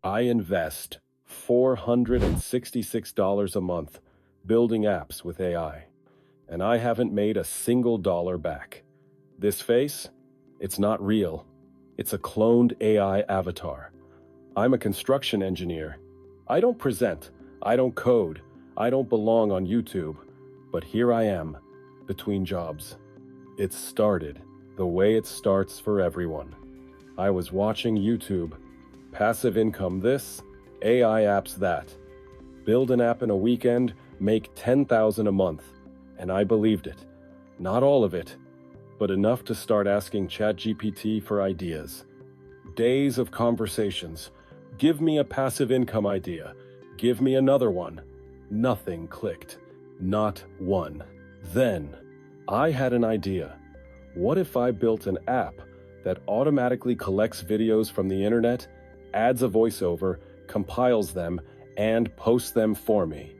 I invest $466 a month building apps with AI, and I haven't made a single dollar back. This face? It's not real. It's a cloned AI avatar. I'm a construction engineer. I don't present. I don't code. I don't belong on YouTube. But here I am, between jobs. It started the way it starts for everyone. I was watching YouTube. Passive income this, AI apps that. Build an app in a weekend, make $10,000 a month. And I believed it. Not all of it, but enough to start asking ChatGPT for ideas. Days of conversations. Give me a passive income idea. Give me another one. Nothing clicked. Not one. Then, I had an idea. What if I built an app that automatically collects videos from the internet, adds a voiceover, compiles them, and posts them for me?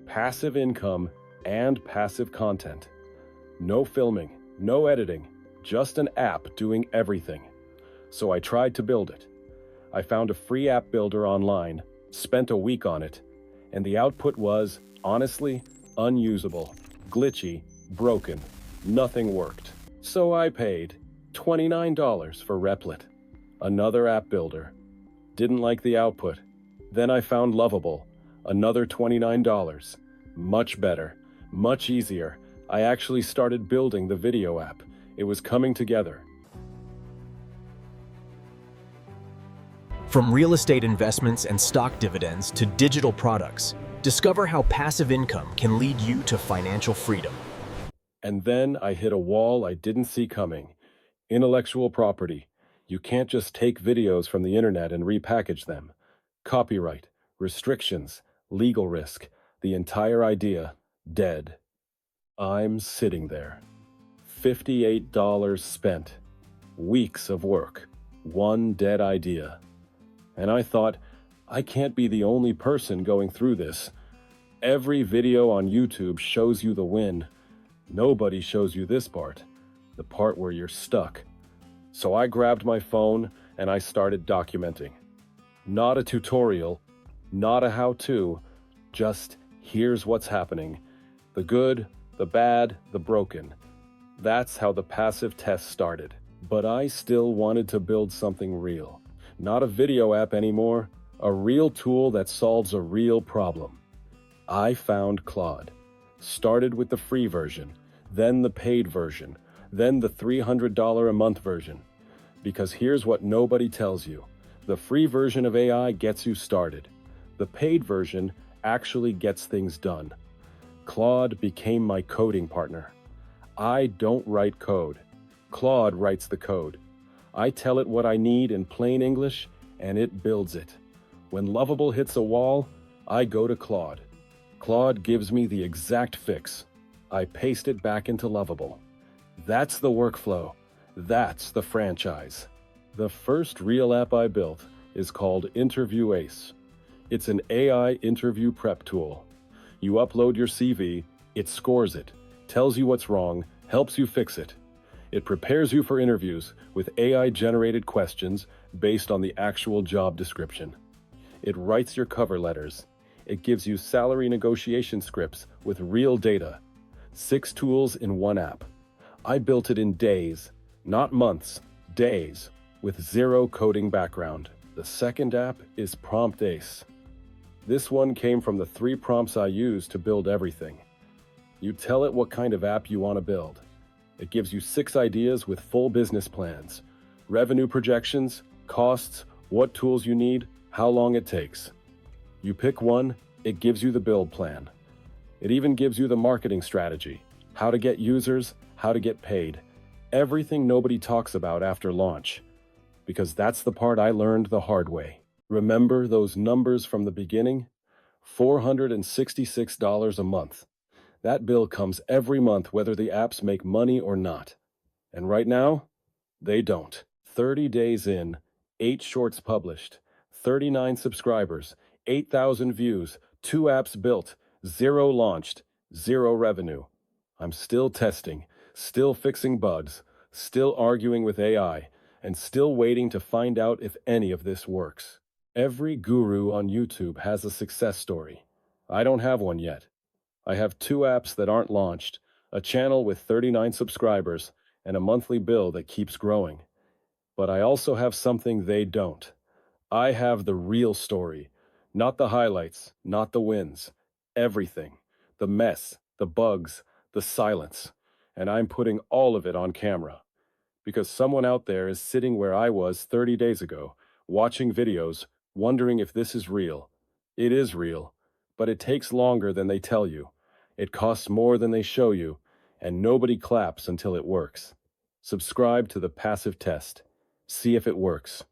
Passive income and passive content. No filming, no editing, just an app doing everything. So I tried to build it. I found a free app builder online, spent a week on it, and the output was, honestly, unusable, glitchy, broken. Nothing worked. So I paid $29 for Replit, another app builder. Didn't like the output. Then I found Lovable, another $29. Much better, much easier. I actually started building the video app. It was coming together. From real estate investments and stock dividends to digital products, discover how passive income can lead you to financial freedom. And then I hit a wall I didn't see coming. Intellectual property. You can't just take videos from the internet and repackage them. Copyright, restrictions, legal risk, the entire idea, dead. I'm sitting there. $58 spent. Weeks of work. One dead idea. And I thought, I can't be the only person going through this. Every video on YouTube shows you the win. Nobody shows you this part, the part where you're stuck. So I grabbed my phone and I started documenting. Not a tutorial, not a how-to, just here's what's happening. The good, the bad, the broken. That's how the passive test started. But I still wanted to build something real. Not a video app anymore, a real tool that solves a real problem. I found Claude. Started with the free version, then the paid version, then the $300 a month version. Because here's what nobody tells you. The free version of AI gets you started. The paid version actually gets things done. Claude became my coding partner. I don't write code. Claude writes the code. I tell it what I need in plain English, and it builds it. When Lovable hits a wall, I go to Claude. Claude gives me the exact fix. I paste it back into Lovable. That's the workflow. That's the franchise. The first real app I built is called Interview Ace. It's an AI interview prep tool. You upload your CV, it scores it, tells you what's wrong, helps you fix it. It prepares you for interviews with AI-generated questions based on the actual job description. It writes your cover letters. It gives you salary negotiation scripts with real data. 6 tools in one app. I built it in days, not months, days, with zero coding background. The second app is Prompt Ace. This one came from the 3 prompts I use to build everything. You tell it what kind of app you want to build. It gives you 6 ideas with full business plans, revenue projections, costs, what tools you need, how long it takes. You pick one, it gives you the build plan. It even gives you the marketing strategy, how to get users, how to get paid, everything nobody talks about after launch. Because that's the part I learned the hard way. Remember those numbers from the beginning? $466 a month. That bill comes every month whether the apps make money or not. And right now, they don't. 30 days in, 8 shorts published, 39 subscribers, 8,000 views, 2 apps built, 0 launched, 0 revenue. I'm still testing, still fixing bugs, still arguing with AI, and still waiting to find out if any of this works. Every guru on YouTube has a success story. I don't have one yet. I have two apps that aren't launched, a channel with 39 subscribers, and a monthly bill that keeps growing. But I also have something they don't. I have the real story, not the highlights, not the wins, everything. The mess, the bugs, the silence. And I'm putting all of it on camera. Because someone out there is sitting where I was 30 days ago, watching videos, wondering if this is real. It is real, but it takes longer than they tell you. It costs more than they show you, and nobody claps until it works. Subscribe to the passive test. See if it works.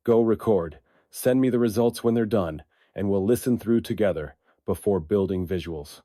Go record. Send me the results when they're done, and we'll listen through together before building visuals.